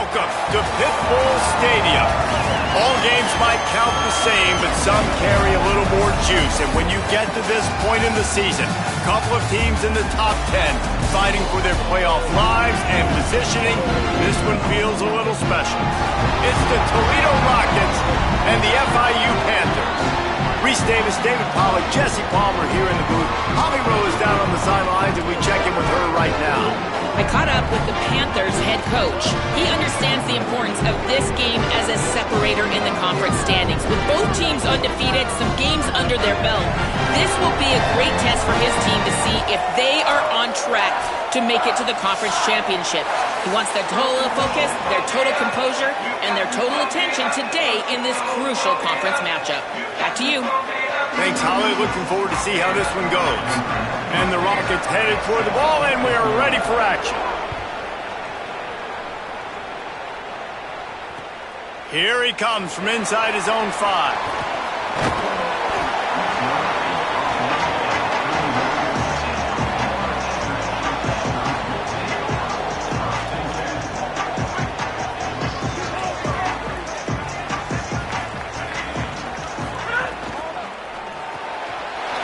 Welcome to Pitbull Stadium. All games might count the same, but some carry a little more juice. And when you get to this point in the season, a couple of teams in the top 10 fighting for their playoff lives and positioning, this one feels a little special. It's the Toledo Rockets and the FIU Panthers. Reese Davis, David Pollack, Jesse Palmer here in the booth. Holly Rowe is down on the sidelines, and we check in with her right now. I caught up with the Panthers head coach. He understands the importance of this game as a separator in the conference standings. With both teams undefeated, some games under their belt, this will be a great test for his team to see if they are on track to make it to the conference championship. He wants their total focus, their total composure, and their total attention today in this crucial conference matchup. Back to you. Thanks, Holly. Looking forward to see how this one goes. And the Rockets headed toward the ball, and we are ready for action. Here he comes from inside his own 5.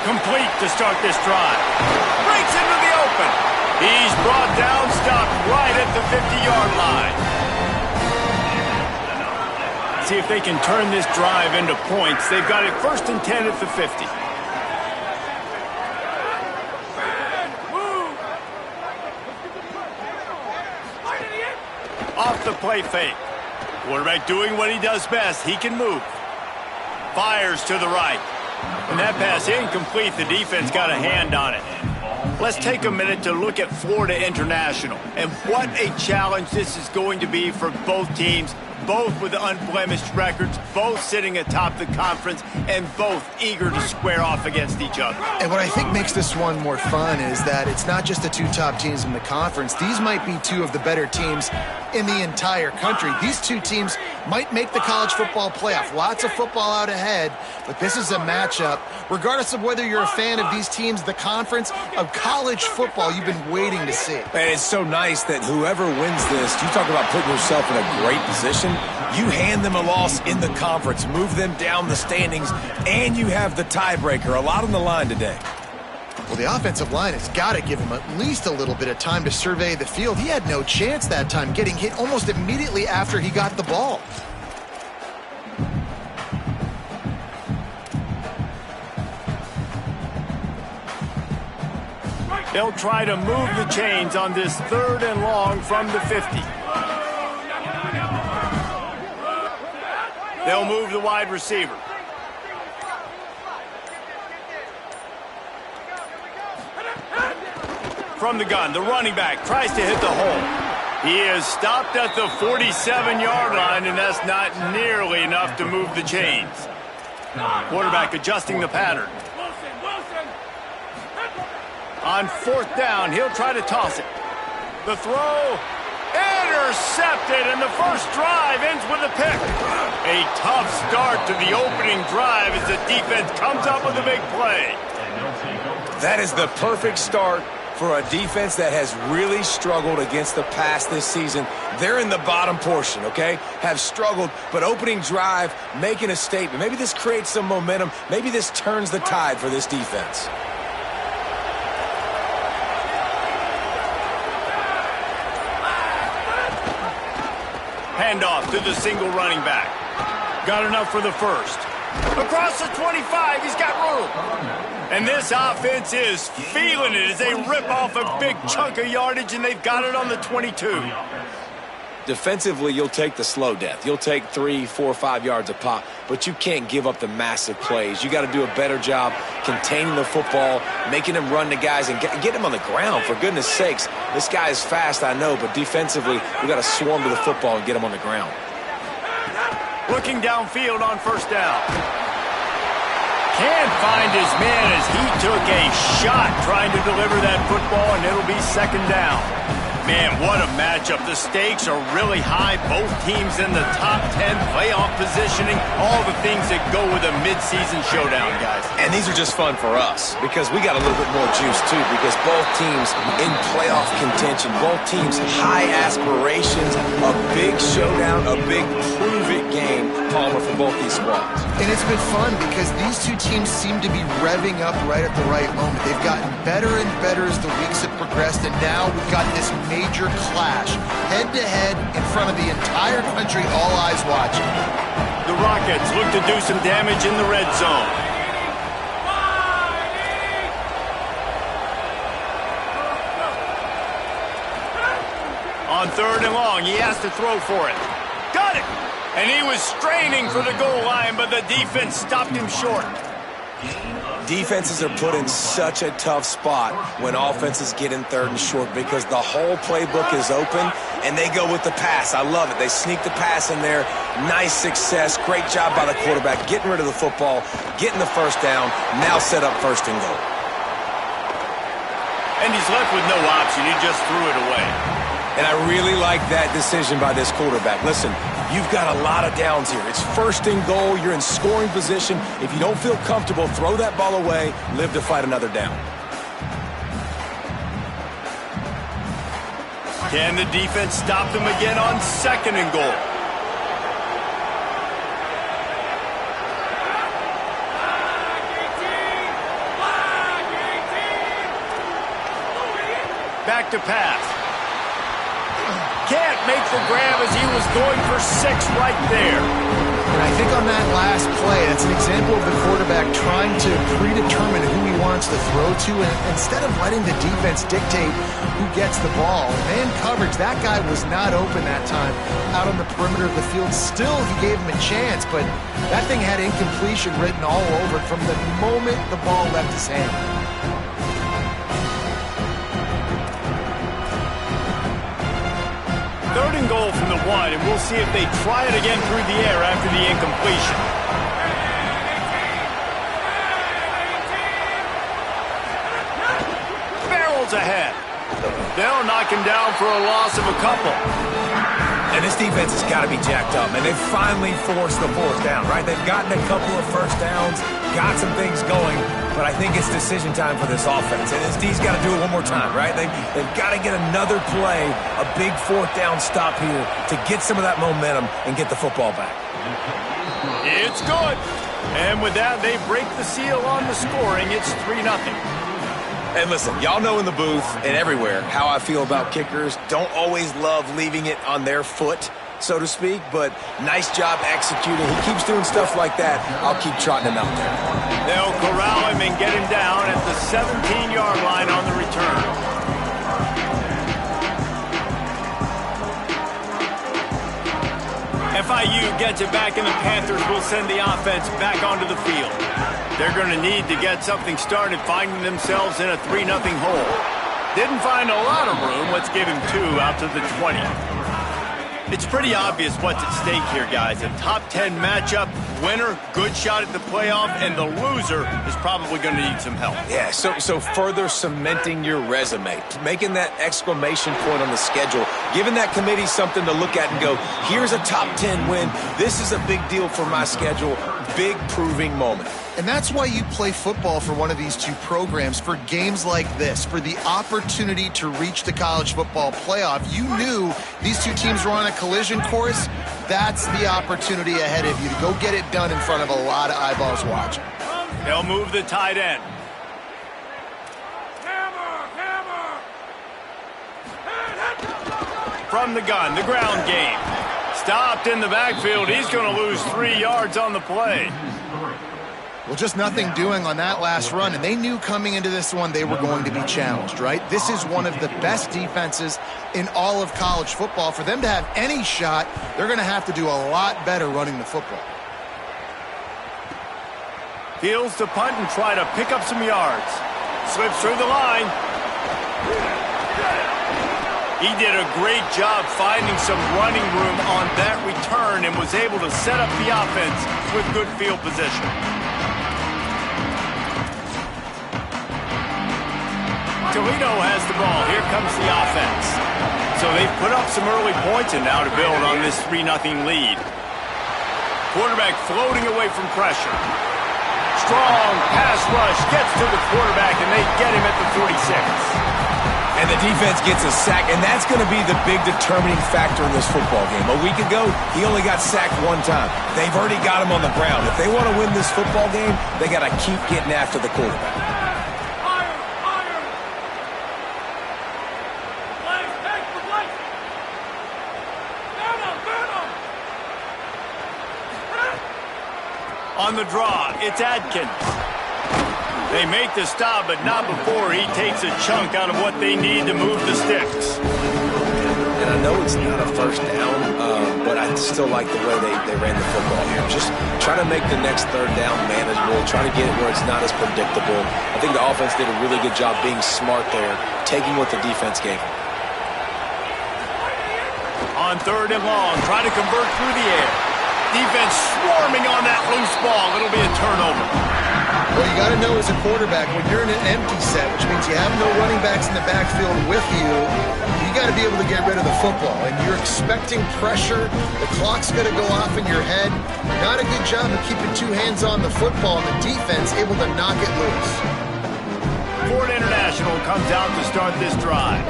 Complete to start this drive. Breaks into the open. He's brought down, stopped right at the 50-yard line. See if they can turn this drive into points. They've got it 1st and 10 at the 50. Off the play fake. Quarterback doing what he does best. He can move. Fires to the right. And that pass incomplete. The defense got a hand on it. Let's take a minute to look at Florida International. And what a challenge this is going to be for both teams. Both with unblemished records, both sitting atop the conference, and both eager to square off against each other. And what I think makes this one more fun is that it's not just the 2 top teams in the conference. These might be 2 of the better teams in the entire country. These 2 teams might make the college football playoff. Lots of football out ahead, but this is a matchup. Regardless of whether you're a fan of these teams, the conference of college football you've been waiting to see. And it's so nice that whoever wins this, you talk about putting yourself in a great position. You hand them a loss in the conference, move them down the standings, and you have the tiebreaker. A lot on the line today. Well, the offensive line has got to give him at least a little bit of time to survey the field. He had no chance that time, getting hit almost immediately after he got the ball. They'll try to move the chains on this 3rd and long from the 50. They'll move the wide receiver. From the gun, the running back tries to hit the hole. He is stopped at the 47-yard line, and that's not nearly enough to move the chains. Quarterback adjusting the pattern. On 4th down, he'll try to toss it. The throw, intercepted, and the first drive ends with a pick. A tough start to the opening drive as the defense comes up with a big play. That is the perfect start for a defense that has really struggled against the pass this season. They're in the bottom portion, okay? Have struggled, but opening drive, making a statement. Maybe this creates some momentum. Maybe this turns the tide for this defense. Handoff to the single running back. Got enough for the first. Across the 25, he's got room. And this offense is feeling it as they rip off a big chunk of yardage, and they've got it on the 22. Defensively, you'll take the slow death. You'll take 3, 4, 5 yards a pop, but you can't give up the massive plays. You got to do a better job containing the football, making them run to guys, and get him on the ground. For goodness sakes, this guy is fast, I know, but defensively, we got to swarm to the football and get him on the ground. Looking downfield on 1st down. Can't find his man as he took a shot trying to deliver that football, and it'll be 2nd down. Man, what a matchup. The stakes are really high. Both teams in the top 10, playoff positioning, all the things that go with a midseason showdown, guys. And these are just fun for us because we got a little bit more juice, too, because both teams in playoff contention, both teams high aspirations, a big showdown, a big prove-it game, Palmer, for both these squads. And it's been fun because these two teams seem to be revving up right at the right moment. They've gotten better and better as the weeks have progressed, and now we've got this major clash, head-to-head, in front of the entire country, all eyes watching. The Rockets look to do some damage in the red zone. On 3rd and long, he has to throw for it. Got it! And he was straining for the goal line, but the defense stopped him short. Defenses are put in such a tough spot when offenses get in 3rd and short because the whole playbook is open and they go with the pass. I love it. They sneak the pass in there. Nice success. Great job by the quarterback getting rid of the football, getting the first down, now set up 1st and goal. And he's left with no option. He just threw it away. And I really like that decision by this quarterback. Listen, you've got a lot of downs here. It's 1st and goal. You're in scoring position. If you don't feel comfortable, throw that ball away. Live to fight another down. Can the defense stop them again on 2nd and goal? Back to pass. Can't make the grab as he was going for 6 right there. And I think on that last play, it's an example of the quarterback trying to predetermine who he wants to throw to, and instead of letting the defense dictate who gets the ball. Man coverage, that guy was not open that time out on the perimeter of the field. Still, he gave him a chance, but that thing had incompletion written all over it from the moment the ball left his hand. 3rd and goal from the 1, and we'll see if they try it again through the air after the incompletion. Barrels ahead. They'll knock him down for a loss of a couple. And this defense has got to be jacked up, and they've finally forced the 4th down, right? They've gotten a couple of 1st downs, got some things going, but I think it's decision time for this offense. And this D's got to do it one more time, right? They've got to get another play, a big 4th down stop here to get some of that momentum and get the football back. It's good. And with that, they break the seal on the scoring. It's 3-0. And listen, y'all know in the booth and everywhere how I feel about kickers. Don't always love leaving it on their foot, so to speak, but nice job executing. He keeps doing stuff like that. I'll keep trotting him out there. They'll corral him and get him down at the 17-yard line on the return. FIU gets it back, and the Panthers will send the offense back onto the field. They're going to need to get something started, finding themselves in a 3-0 hole. Didn't find a lot of room. Let's give him 2 out to the 20. It's pretty obvious what's at stake here, guys. A top 10 matchup, winner, good shot at the playoff, and the loser is probably going to need some help. Yeah, so further cementing your resume, making that exclamation point on the schedule, giving that committee something to look at and go, here's a top 10 win. This is a big deal for my schedule. Big proving moment. And that's why you play football for one of these two programs, for games like this, for the opportunity to reach the college football playoff. You knew these two teams were on a collision course. That's the opportunity ahead of you to go get it done in front of a lot of eyeballs watching. They'll move the tight end. From the gun, the ground game. Stopped in the backfield. He's going to lose 3 yards on the play. Well, just nothing doing on that last run, and they knew coming into this one they were going to be challenged, right? This is one of the best defenses in all of college football. For them to have any shot, they're going to have to do a lot better running the football. Fields to punt and try to pick up some yards. Slips through the line. He did a great job finding some running room on that return and was able to set up the offense with good field position. Toledo has the ball. Here comes the offense. So they've put up some early points and now to build on this 3-0 lead. Quarterback floating away from pressure. Strong pass rush gets to the quarterback, and they get him at the 46. And the defense gets a sack, and that's going to be the big determining factor in this football game. A week ago, he only got sacked one time. They've already got him on the ground. If they want to win this football game, they got to keep getting after the quarterback. On the draw, it's Adkins. They make the stop, but not before he takes a chunk out of what they need to move the sticks. And I know it's not a first down, but I still like the way they ran the football here. Just try to make the next third down manageable, try to get it where it's not as predictable. I think the offense did a really good job being smart there, taking what the defense gave them. On 3rd and long, try to convert through the air. Defense swarming on that loose ball. It'll be a turnover. Well, you got to know as a quarterback, when you're in an empty set, which means you have no running backs in the backfield with you, you got to be able to get rid of the football. And you're expecting pressure. The clock's going to go off in your head. Not a good job of keeping two hands on the football, and the defense able to knock it loose. Ford International comes out to start this drive.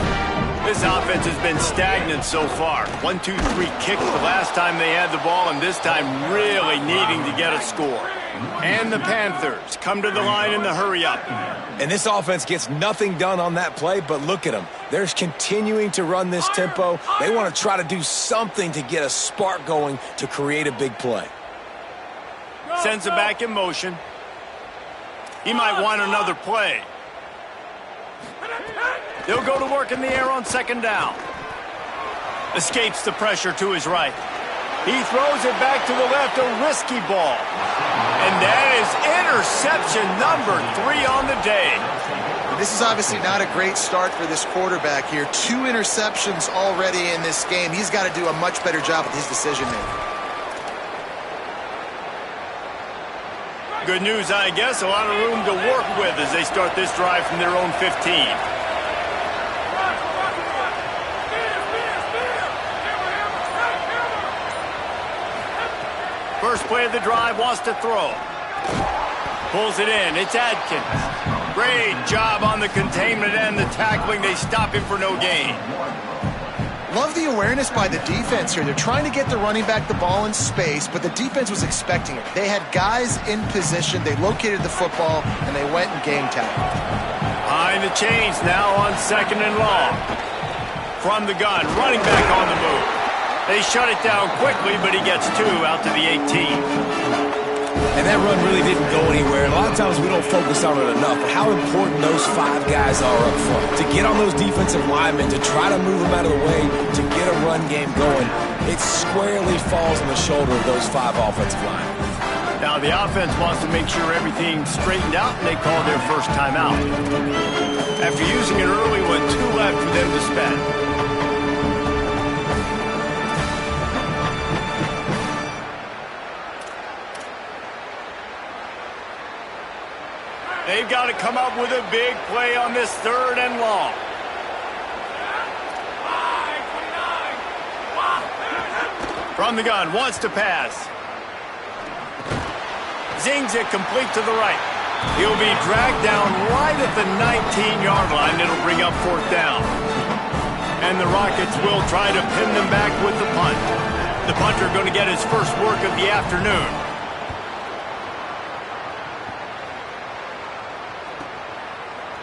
This offense has been stagnant so far. 1-2-3 kick the last time they had the ball, and this time really needing to get a score. And the Panthers come to the line in the hurry-up. And this offense gets nothing done on that play, but look at them. They're continuing to run this tempo. They want to try to do something to get a spark going to create a big play. Sends it back in motion. He might want another play. They'll go to work in the air on 2nd down. Escapes the pressure to his right. He throws it back to the left, a risky ball. And that is interception number 3 on the day. This is obviously not a great start for this quarterback here. 2 interceptions already in this game. He's got to do a much better job with his decision-making. Good news, I guess. A lot of room to work with as they start this drive from their own 15. First play of the drive, wants to throw. Pulls it in. It's Adkins. Great job on the containment and the tackling. They stop him for no gain. Love the awareness by the defense here. They're trying to get the running back the ball in space, but the defense was expecting it. They had guys in position. They located the football, and they went and game tackled. Behind the chains now on 2nd and long. From the gun, running back on the move. They shut it down quickly, but he gets 2 out to the 18. And that run really didn't go anywhere. And a lot of times we don't focus on it enough, but how important those 5 guys are up front. To get on those defensive linemen, to try to move them out of the way, to get a run game going, it squarely falls on the shoulder of those 5 offensive linemen. Now the offense wants to make sure everything's straightened out, and they call their first timeout. After using an early one, 2 left for them to spend. They've got to come up with a big play on this 3rd and long. From the gun, wants to pass. Zings it complete to the right. He'll be dragged down right at the 19-yard line. It'll bring up 4th down. And the Rockets will try to pin them back with the punt. The punter going to get his first work of the afternoon.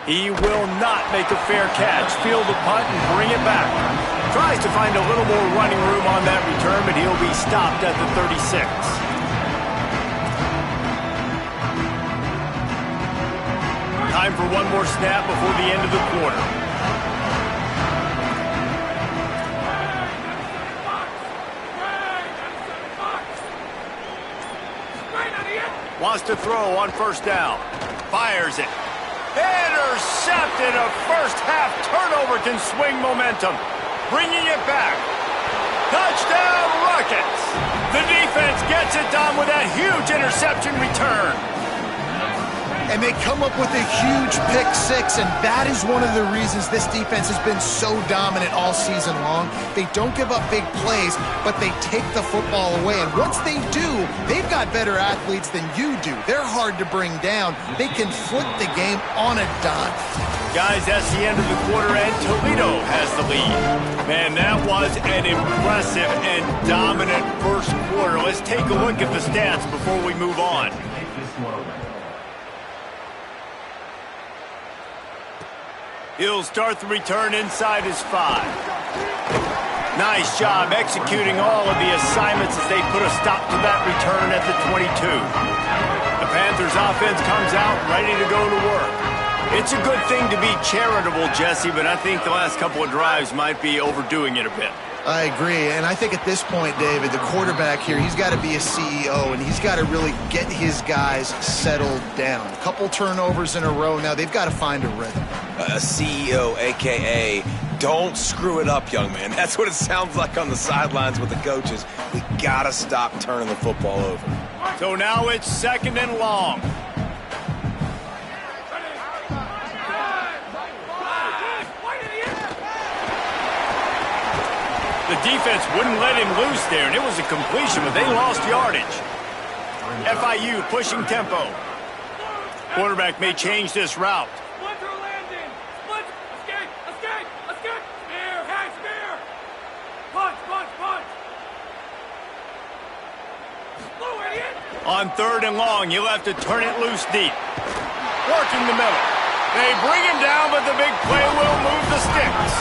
He will not make a fair catch. Field the punt and bring it back. Tries to find a little more running room on that return, but he'll be stopped at the 36. Time for one more snap before the end of the quarter. Wants to throw on 1st down. Fires it. Intercepted. A first-half turnover can swing momentum. Bringing it back. Touchdown, Rockets. The defense gets it done with that huge interception return. and they come up with a huge pick six, and that is one of the reasons this defense has been so dominant all season long. They don't give up big plays, but they take the football away, and once they do, they've got better athletes than you do. They're hard to bring down. They can flip the game on a dime. Guys, that's the end of the quarter, and Toledo has the lead. Man, that was an impressive and dominant first quarter. Let's take a look at the stats before we move on. He'll start the return inside his 5. Nice job executing all of the assignments as they put a stop to that return at the 22. The Panthers offense comes out ready to go to work. It's a good thing to be charitable, Jesse, but I think the last couple of drives might be overdoing it a bit. I agree, and I think at this point, David, the quarterback here, he's got to be a CEO, and he's got to really get his guys settled down. A couple turnovers in a row now. They've got to find a rhythm. A CEO, a.k.a. don't screw it up, young man. That's what it sounds like on the sidelines with the coaches. We got to stop turning the football over. So now it's 2nd and long. The defense wouldn't let him loose there, and it was a completion, but they lost yardage. FIU pushing tempo. Quarterback may change this route. On 3rd and long, you'll have to turn it loose deep. Working the middle. They bring him down, but the big play will move the sticks.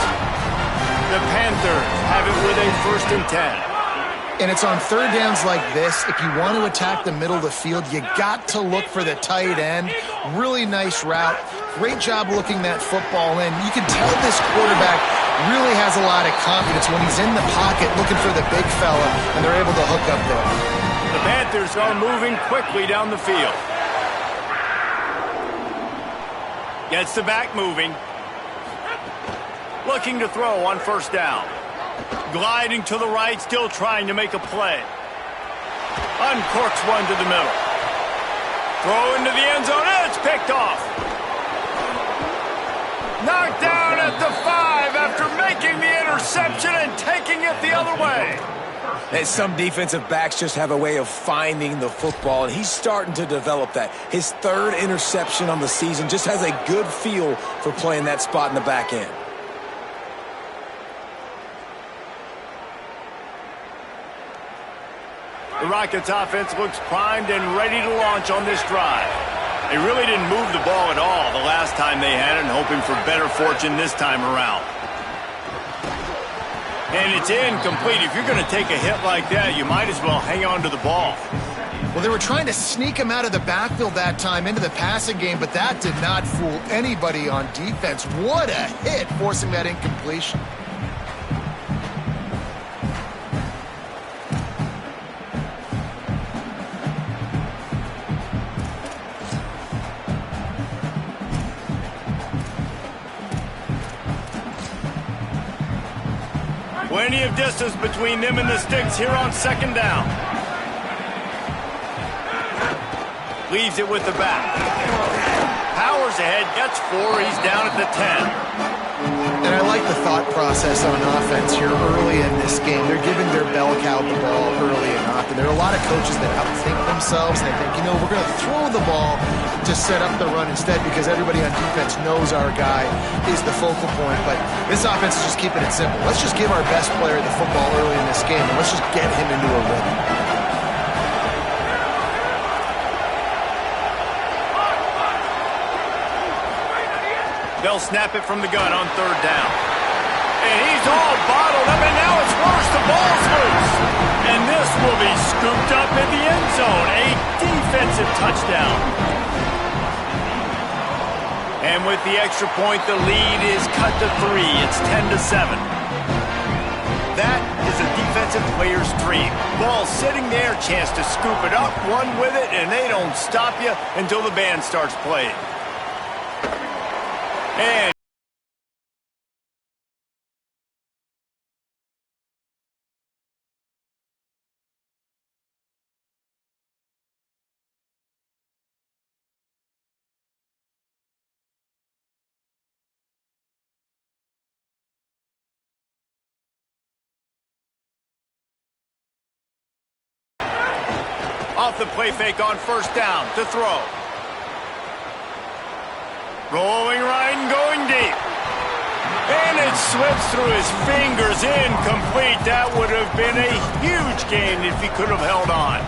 The Panthers have it with a 1st and 10. And it's on 3rd downs like this. If you want to attack the middle of the field, you got to look for the tight end. Really nice route. Great job looking that football in. You can tell this quarterback really has a lot of confidence when he's in the pocket looking for the big fella, and they're able to hook up there. The Panthers are moving quickly down the field. Gets the back moving. Looking to throw on 1st down. Gliding to the right, still trying to make a play. Uncorks one to the middle. Throw into the end zone, and it's picked off. Knocked down at the 5 after making the interception and taking it the other way. And some defensive backs just have a way of finding the football, and he's starting to develop that. His 3rd interception on the season, just has a good feel for playing that spot in the back end. The Rockets offense looks primed and ready to launch on this drive. They really didn't move the ball at all the last time they had it, and hoping for better fortune this time around. And it's incomplete. If you're going to take a hit like that, you might as well hang on to the ball. Well, they were trying to sneak him out of the backfield that time into the passing game, but that did not fool anybody on defense. What a hit, forcing that incompletion. Plenty of distance between them and the sticks here on 2nd down. Leaves it with the back. Powers ahead, gets 4, he's down at the 10. And I like the thought process on offense here early in this game. They're giving their bell cow the ball early and often. There are a lot of coaches that outthink themselves, and they think, we're going to throw the ball to set up the run instead because everybody on defense knows our guy is the focal point. But this offense is just keeping it simple. Let's just give our best player the football early in this game, and let's just get him into a rhythm. They'll snap it from the gun on 3rd down. And he's all bottled up, and now it's worse. The ball's loose. And this will be scooped up in the end zone. A defensive touchdown. And with the extra point, the lead is cut to 3. It's 10-7. That is a defensive player's dream. Ball sitting there, chance to scoop it up, run with it, and they don't stop you until the band starts playing. And Off the play fake on first down to throw. Rolling right and going deep. And it slips through his fingers, incomplete. That would have been a huge gain if he could have held on.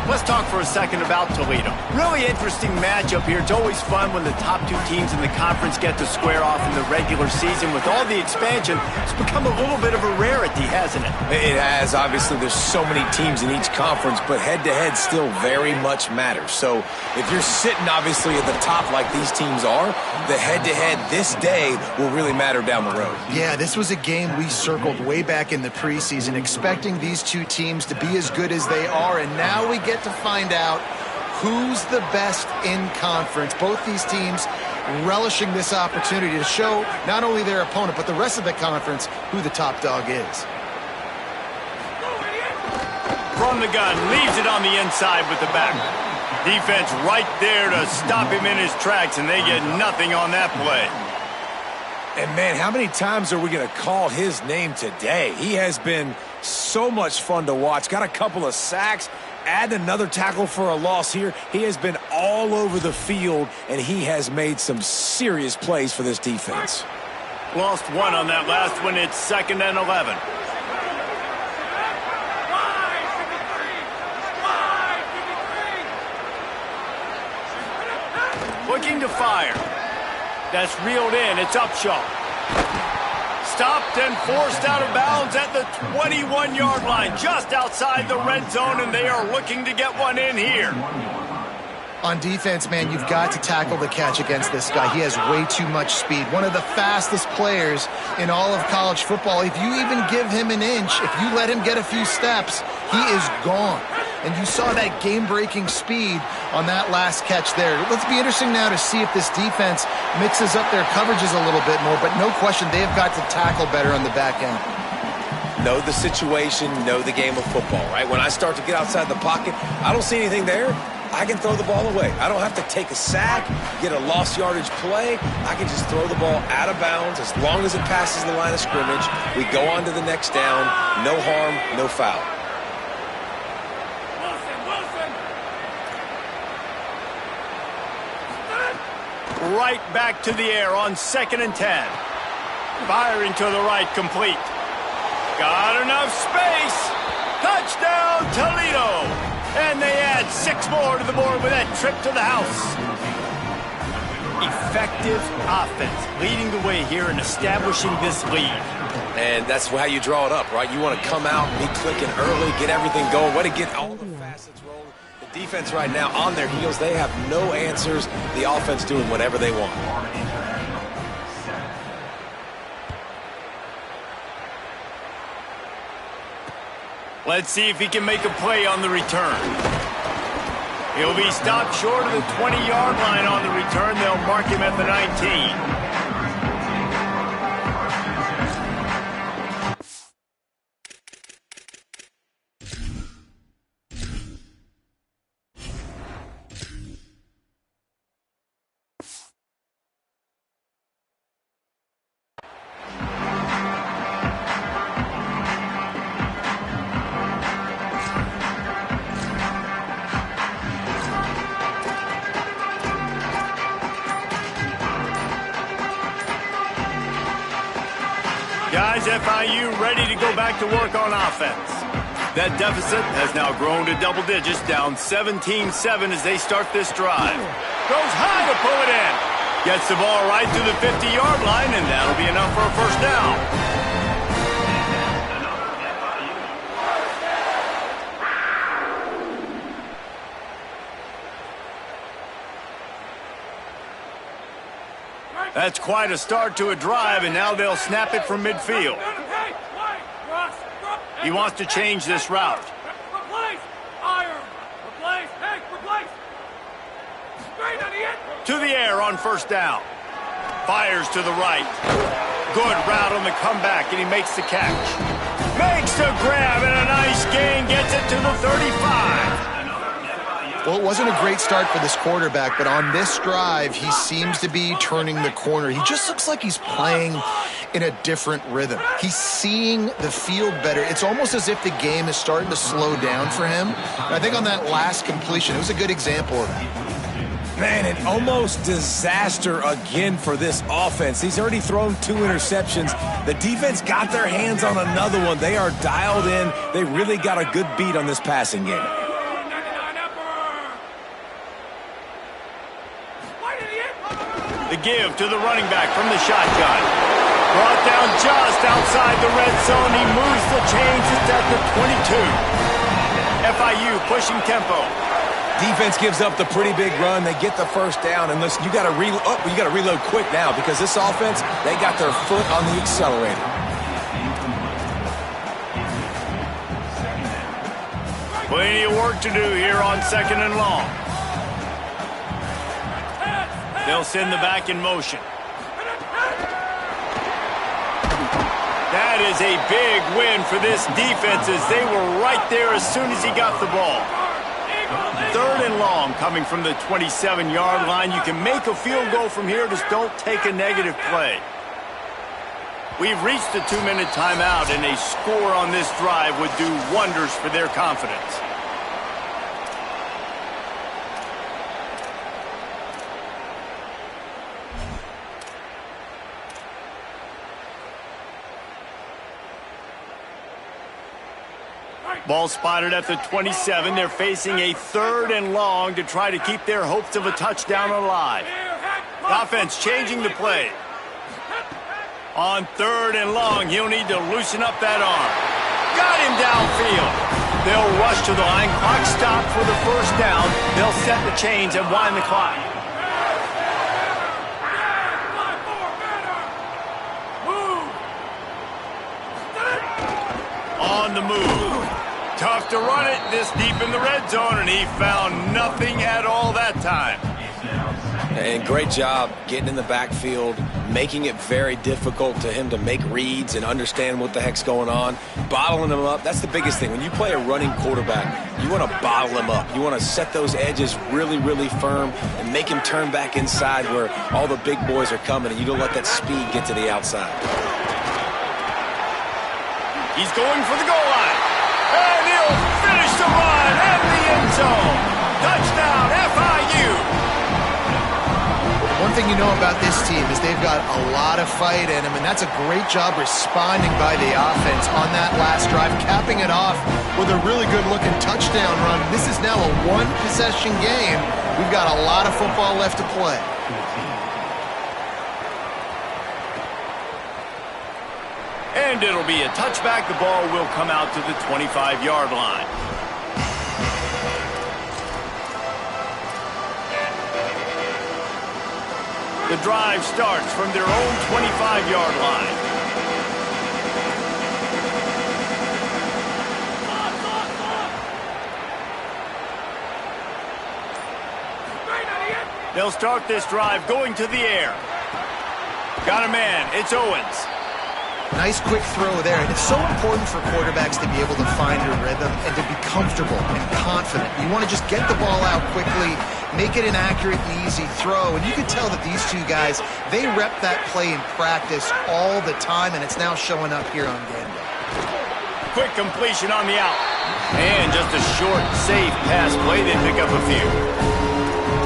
Let's talk for a second about Toledo. Really interesting matchup here. It's always fun when the top two teams in the conference get to square off in the regular season. With all the expansion, it's become a little bit of a rarity, hasn't it? It has. Obviously, there's so many teams in each conference, but head-to-head still very much matters. So if you're sitting, obviously, at the top like these teams are, the head-to-head this day will really matter down the road. Yeah, this was a game we circled way back in the preseason, expecting these two teams to be as good as they are, and now we get to find out who's the best in conference. Both these teams relishing this opportunity to show not only their opponent, but the rest of the conference who the top dog is. From the gun, leaves it on the inside with the back. Defense right there to stop him in his tracks, and they get nothing on that play. And, man, how many times are we going to call his name today? He has been so much fun to watch. Got a couple of sacks. Add another tackle for a loss here. He has been all over the field, and he has made some serious plays for this defense. Lost one on that last one. It's 2nd and 11. Looking to fire. That's reeled in. It's Upshaw. Stopped and forced out of bounds at the 21-yard line, just outside the red zone, and they are looking to get one in here. On defense, man, you've got to tackle the catch against this guy. He has way too much speed. One of the fastest players in all of college football. If you even give him an inch, if you let him get a few steps, he is gone. And you saw that game-breaking speed on that last catch there. Let's be interesting now to see if this defense mixes up their coverages a little bit more, but no question they've got to tackle better on the back end. Know the situation, know the game of football, right? When I start to get outside the pocket, I don't see anything there, I can throw the ball away. I don't have to take a sack, get a lost yardage play. I can just throw the ball out of bounds as long as it passes the line of scrimmage. We go on to the next down, no harm, no foul. Right back to the air on 2nd and 10. Firing to the right, complete. Got enough space. Touchdown, Toledo. And they add 6 more to the board with that trip to the house. Effective offense leading the way here and establishing this lead. And that's how you draw it up, right? You want to come out, be clicking early, get everything going. Want to get all the facets rolling. The defense right now on their heels. They have no answers. The offense doing whatever they want. Let's see if he can make a play on the return. He'll be stopped short of the 20-yard line on the return. They'll mark him at the 19. Guys, FIU ready to go back to work on offense. That deficit has now grown to double digits, down 17-7 as they start this drive. Goes high to pull it in. Gets the ball right to the 50-yard line, and that'll be enough for a first down. That's quite a start to a drive, and now they'll snap it from midfield. He wants to change this route. To the air on first down. Fires to the right. Good route on the comeback, and he makes the catch. Makes the grab, and a nice gain. Gets it to the 35. Well, it wasn't a great start for this quarterback, but on this drive, he seems to be turning the corner. He just looks like he's playing in a different rhythm. He's seeing the field better. It's almost as if the game is starting to slow down for him. And I think on that last completion, it was a good example of that. Man, an almost disaster again for this offense. He's already thrown 2 interceptions. The defense got their hands on another one. They are dialed in. They really got a good beat on this passing game. The give to the running back from the shotgun. Brought down just outside the red zone. He moves the chains. It's at the 22. FIU pushing tempo. Defense gives up the pretty big run. They get the first down. And listen, you got to reload quick now because this offense, they got their foot on the accelerator. Plenty of work to do here on 2nd and long. They'll send the back in motion. That is a big win for this defense as they were right there as soon as he got the ball. 3rd and long coming from the 27-yard line. You can make a field goal from here, just don't take a negative play. We've reached the 2-minute timeout, and a score on this drive would do wonders for their confidence. Ball spotted at the 27. They're facing a 3rd and long to try to keep their hopes of a touchdown alive. The offense changing the play. On 3rd and long, he'll need to loosen up that arm. Got him downfield. They'll rush to the line. Clock stopped for the first down. They'll set the chains and wind the clock. On the move. Tough to run it this deep in the red zone, and he found nothing at all that time. And great job getting in the backfield, making it very difficult to him to make reads and understand what the heck's going on. Bottling him up, that's the biggest thing. When you play a running quarterback, you want to bottle him up. You want to set those edges really, really firm and make him turn back inside where all the big boys are coming, and you don't let that speed get to the outside. He's going for the goal line. And he'll finish the run in the end zone. Touchdown, FIU. One thing you know about this team is they've got a lot of fight in them, and that's a great job responding by the offense on that last drive, capping it off with a really good-looking touchdown run. This is now a 1-possession game. We've got a lot of football left to play. And it'll be a touchback. The ball will come out to the 25-yard line. The drive starts from their own 25-yard line. They'll start this drive going to the air. Got a man. It's Owens. Nice quick throw there. It's so important for quarterbacks to be able to find their rhythm and to be comfortable and confident. You want to just get the ball out quickly, make it an accurate and easy throw. And you can tell that these two guys, they rep that play in practice all the time, and it's now showing up here on game day. Quick completion on the out. And just a short, safe pass play. They pick up a few.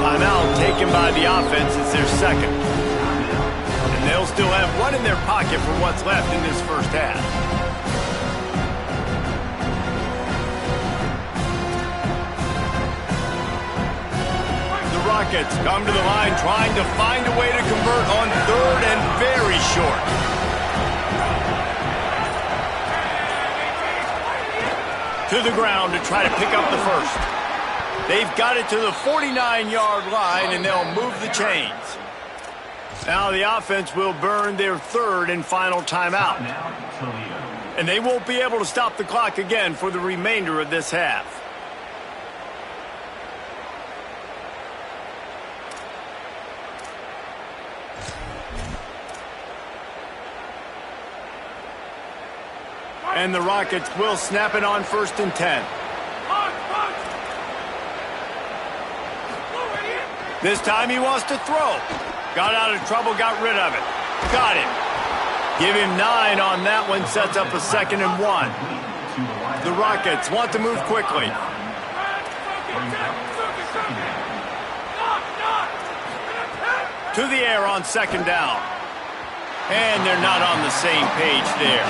Timeout taken by the offense. It's their second. They'll still have one in their pocket for what's left in this first half. The Rockets come to the line trying to find a way to convert on 3rd and very short. To the ground to try to pick up the first. They've got it to the 49-yard line, and they'll move the chains. Now the offense will burn their 3rd and final timeout. And they won't be able to stop the clock again for the remainder of this half. And the Rockets will snap it on 1st and 10. This time he wants to throw. Got out of trouble, got rid of it. Got it. Give him 9 on that one, sets up a 2nd and 1. The Rockets want to move quickly. To the air on 2nd down. And they're not on the same page there.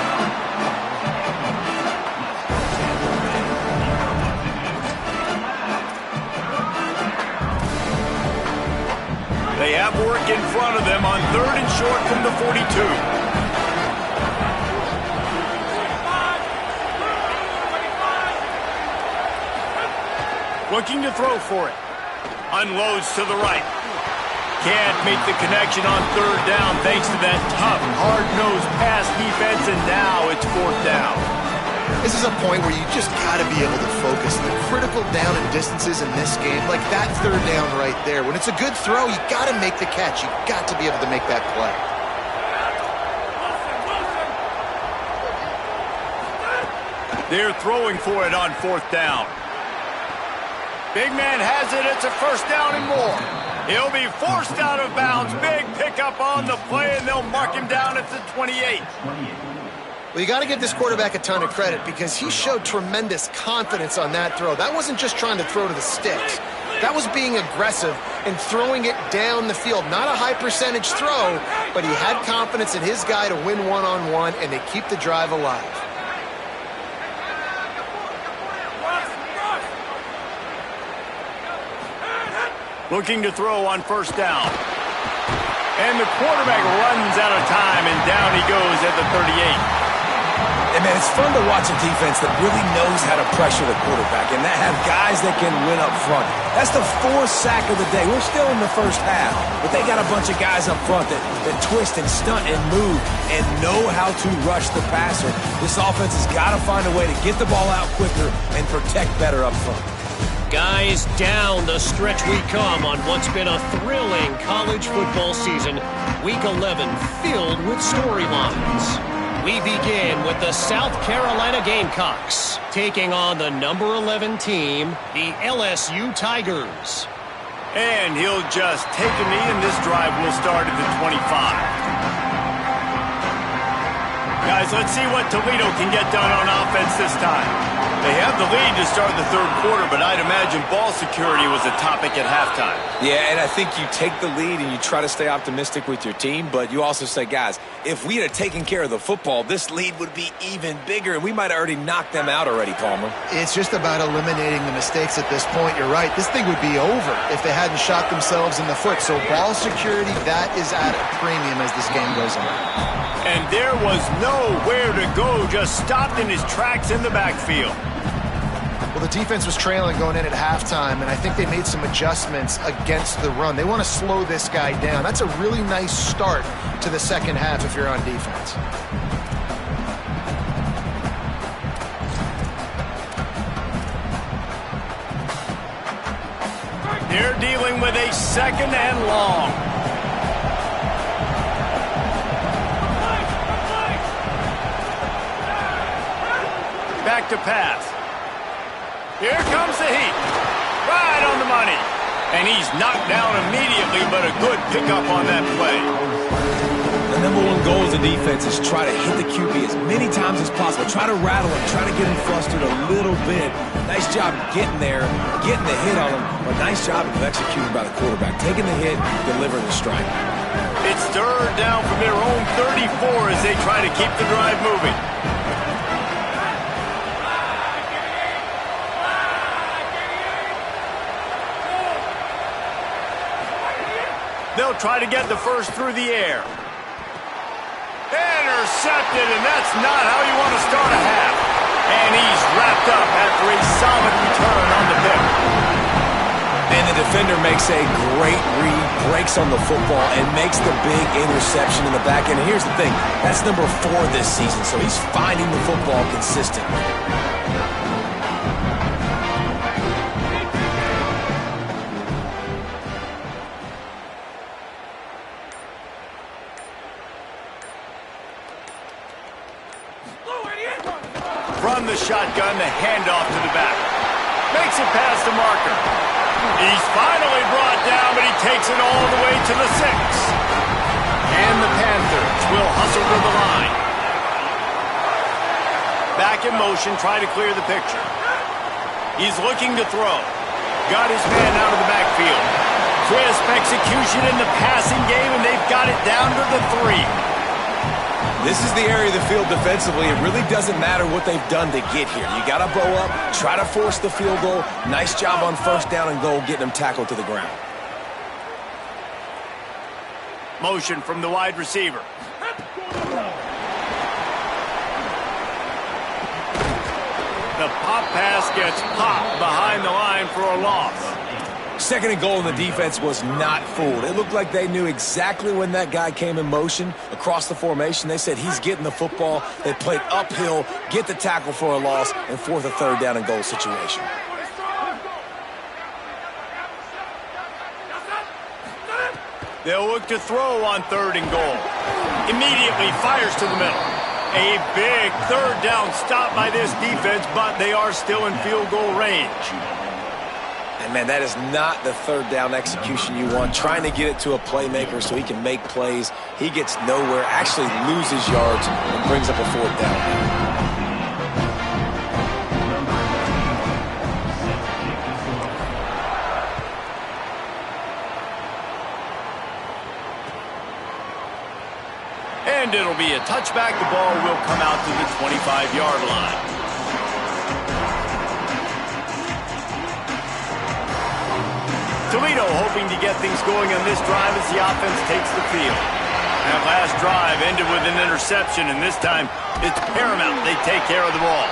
They have work in front of them on 3rd and short from the 42. Looking to throw for it. Unloads to the right. Can't make the connection on 3rd down thanks to that tough, hard-nosed pass defense, and now it's 4th down. This is a point where you just got to be able to focus. The critical down and distances in this game, like that 3rd down right there. When it's a good throw, you got to make the catch. You got to be able to make that play. They're throwing for it on 4th down. Big man has it. It's a 1st down and more. He'll be forced out of bounds. Big pickup on the play, and they'll mark him down at the 28. Well, you got to give this quarterback a ton of credit because he showed tremendous confidence on that throw. That wasn't just trying to throw to the sticks. That was being aggressive and throwing it down the field. Not a high percentage throw, but he had confidence in his guy to win one-on-one, and they keep the drive alive. Looking to throw on 1st down. And the quarterback runs out of time, and down he goes at the 38. And, man, it's fun to watch a defense that really knows how to pressure the quarterback and that have guys that can win up front. That's the 4th sack of the day. We're still in the first half, but they got a bunch of guys up front that twist and stunt and move and know how to rush the passer. This offense has got to find a way to get the ball out quicker and protect better up front. Guys, down the stretch we come on what's been a thrilling college football season. Week 11 filled with storylines. We begin with the South Carolina Gamecocks taking on the number 11 team, the LSU Tigers. And he'll just take a knee, and this drive will start at the 25. Guys, let's see what Toledo can get done on offense this time. They have the lead to start the 3rd quarter, but I'd imagine ball security was a topic at halftime. Yeah, and I think you take the lead and you try to stay optimistic with your team, but you also say, guys, if we had taken care of the football, this lead would be even bigger, and we might have already knocked them out already, Palmer. It's just about eliminating the mistakes at this point. You're right. This thing would be over if they hadn't shot themselves in the foot. So ball security, that is at a premium as this game goes on. And there was nowhere to go, just stopped in his tracks in the backfield. Well, the defense was trailing going in at halftime, and I think they made some adjustments against the run. They want to slow this guy down. That's a really nice start to the 2nd half if you're on defense. They're dealing with a 2nd and long. Back to pass. Here comes the heat. Right on the money. And he's knocked down immediately, but a good pickup on that play. The number 1 goal as a defense is try to hit the QB as many times as possible. Try to rattle him. Try to get him flustered a little bit. Nice job getting there, getting the hit on him, but nice job of executing by the quarterback. Taking the hit, delivering the strike. It's 3rd down from their own 34 as they try to keep the drive moving. They'll try to get the 1st through the air. Intercepted, and that's not how you want to start a half. And he's wrapped up after a solid return on the pick. And the defender makes a great read, breaks on the football, and makes the big interception in the back end. And here's the thing, that's number 4 this season, so he's finding the football consistently. From the shotgun, the handoff to the back. Makes it past the marker. He's finally brought down, but he takes it all the way to the 6. And the Panthers will hustle to the line. Back in motion, try to clear the picture. He's looking to throw. Got his man out of the backfield. Crisp execution in the passing game, and they've got it down to the 3. This is the area of the field defensively. It really doesn't matter what they've done to get here. You got to bow up, try to force the field goal. Nice job on first down and goal, getting them tackled to the ground. Motion from the wide receiver. The pop pass gets popped behind the line for a loss. Second and goal, and the defense was not fooled. It looked like they knew exactly when that guy came in motion across the formation. They said he's getting the football. They played uphill, get the tackle for a loss, and fourth or third down and goal situation. They'll look to throw on third and goal. Immediately fires to the middle. A big third down stop by this defense, but they are still in field goal range. And, man, that is not the third down execution you want. Trying to get it to a playmaker so he can make plays. He gets nowhere, actually loses yards, and brings up a fourth down. And it'll be a touchback. The ball will come out to the 25-yard line. Toledo hoping to get things going on this drive as the offense takes the field. That last drive ended with an interception, and this time it's paramount they take care of the ball.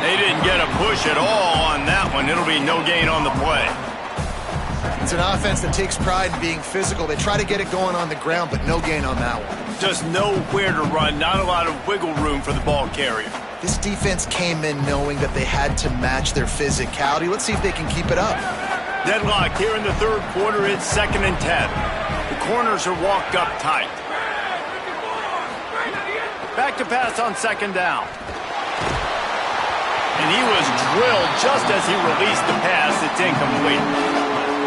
They didn't get a push at all on that one. It'll be no gain on the play. It's an offense that takes pride in being physical. They try to get it going on the ground, but no gain on that one. Just nowhere to run, not a lot of wiggle room for the ball carrier. This defense came in knowing that they had to match their physicality. Let's see if they can keep it up. Deadlocked here in the third quarter. It's 2nd and 10. The corners are walked up tight. Back to pass on 2nd down. And he was drilled just as he released the pass. It's incomplete.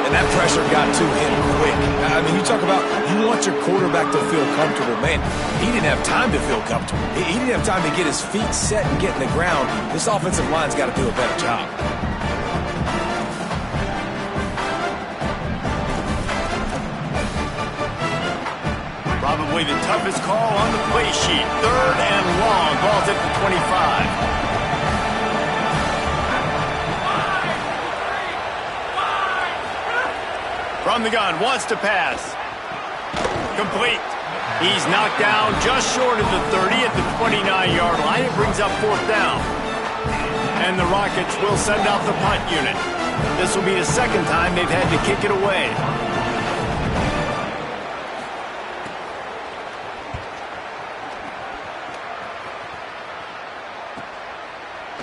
And that pressure got to him quick. I mean, you talk about you want your quarterback to feel comfortable. Man, he didn't have time to feel comfortable. He didn't have time to get his feet set and get in the ground. This offensive line's got to do a better job. Probably the toughest call on the play sheet. 3rd and long. Ball's at the 25. From the gun, wants to pass. Complete. He's knocked down just short of the 30 at the 29-yard line. It brings up 4th down. And the Rockets will send out the punt unit. This will be the 2nd time they've had to kick it away.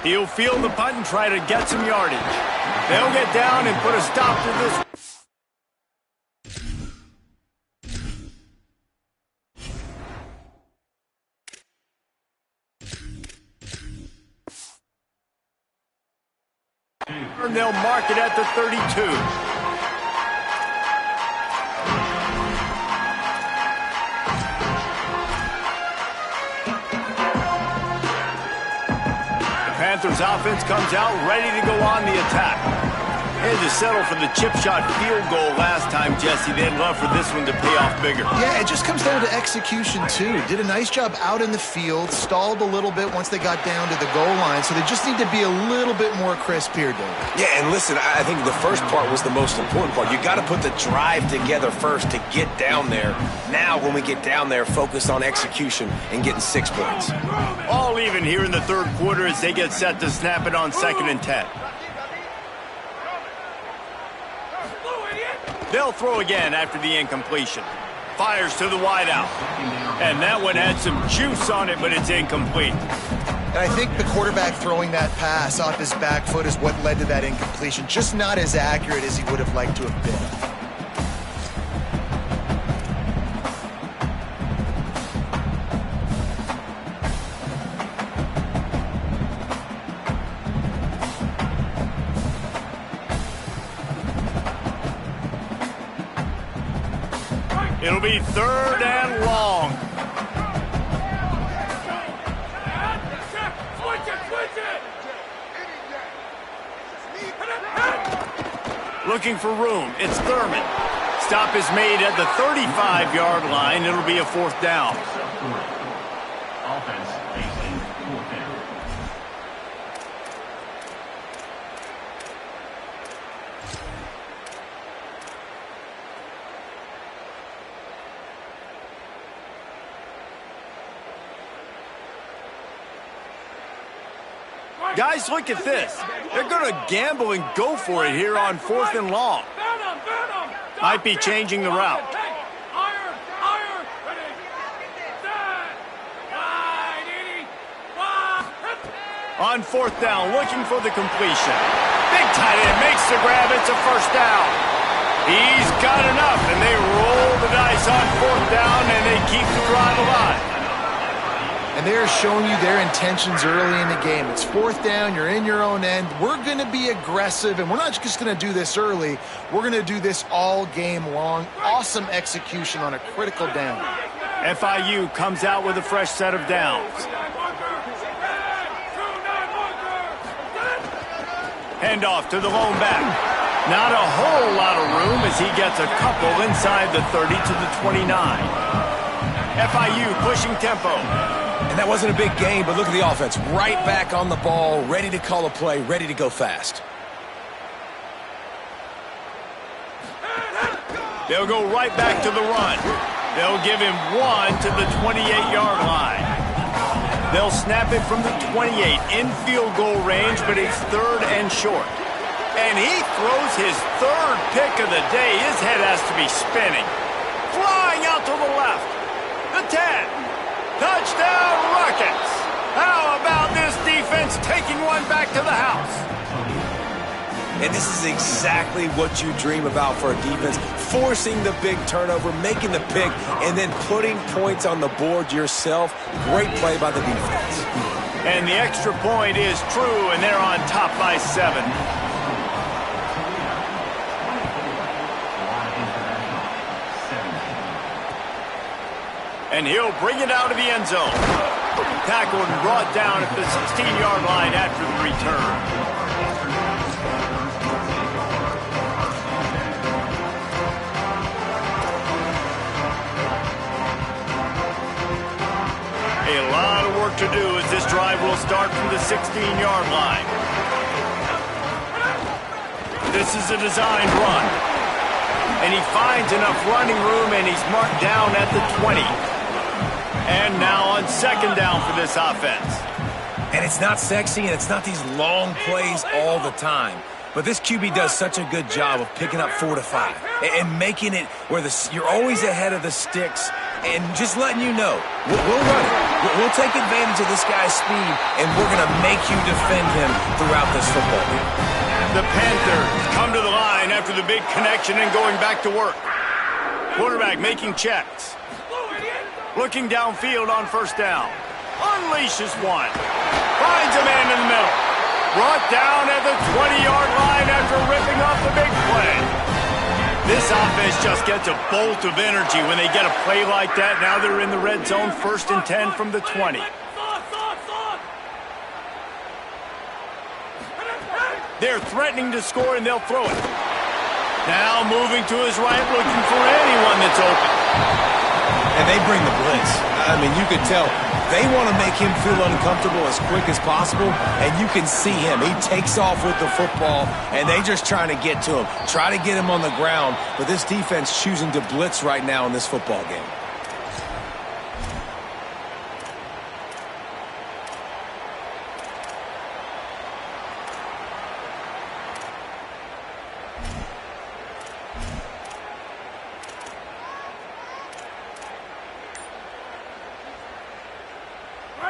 He'll field the punt and try to get some yardage. They'll get down and put a stop to this. And they'll mark it at the 32. Panthers offense comes out ready to go on the attack. Had to settle for the chip shot field goal last time, Jesse. They'd love for this one to pay off bigger. Yeah, it just comes down to execution, too. Did a nice job out in the field, stalled a little bit once they got down to the goal line, so they just need to be a little bit more crisp here, David. Yeah, and listen, I think the first part was the most important part. You got to put the drive together first to get down there. Now, when we get down there, focus on execution and getting 6 points. All even here in the third quarter as they get set to snap it on 2nd and 10. They'll throw again after the incompletion. Fires to the wideout. And that one had some juice on it, but it's incomplete. And I think the quarterback throwing that pass off his back foot is what led to that incompletion. Just not as accurate as he would have liked to have been. It'll be 3rd and long. Looking for room. It's Thurman. Stop is made at the 35-yard line. It'll be a 4th down. Offense facing 4th down. Guys, look at this. They're going to gamble and go for it here on 4th and long. Might be changing the route. On 4th down, looking for the completion. Big tight end makes the grab. It's a 1st down. He's got enough, and they roll the dice on 4th down, and they keep the drive alive. And they're showing you their intentions early in the game. It's 4th down, you're in your own end. We're going to be aggressive, and we're not just going to do this early. We're going to do this all game long. Awesome execution on a critical down. FIU comes out with a fresh set of downs. Handoff to the lone back. Not a whole lot of room as he gets a couple inside the 30 to the 29. FIU pushing tempo. And that wasn't a big game, but look at the offense. Right back on the ball, ready to call a play, ready to go fast. They'll go right back to the run. They'll give him 1 to the 28-yard line. They'll snap it from the 28 in field goal range, but it's 3rd and short. And he throws his 3rd pick of the day. His head has to be spinning. Flying out to the left. The 10. Touchdown, Rockets! How about this defense taking one back to the house? And this is exactly what you dream about for a defense. Forcing the big turnover, making the pick, and then putting points on the board yourself. Great play by the defense. And the extra point is true, and they're on top by 7. And he'll bring it out of the end zone. Tackled and brought down at the 16-yard line after the return. A lot of work to do as this drive will start from the 16-yard line. This is a designed run. And he finds enough running room, and he's marked down at the 20. And now on 2nd down for this offense. And it's not sexy, and it's not these long plays all the time. But this QB does such a good job of picking up 4 to 5 and making it where you're always ahead of the sticks and just letting you know, we'll run it. We'll take advantage of this guy's speed, and we're going to make you defend him throughout this football game. The Panthers come to the line after the big connection and going back to work. Quarterback making checks. Looking downfield on 1st down. Unleashes one. Finds a man in the middle. Brought down at the 20-yard line after ripping off the big play. This offense just gets a bolt of energy when they get a play like that. Now they're in the red zone, 1st and 10 from the 20. They're threatening to score, and they'll throw it. Now moving to his right, looking for anyone that's open. And they bring the blitz. I mean, you could tell they want to make him feel uncomfortable as quick as possible, and you can see him. He takes off with the football, and they just trying to get to him, try to get him on the ground, but this defense choosing to blitz right now in this football game.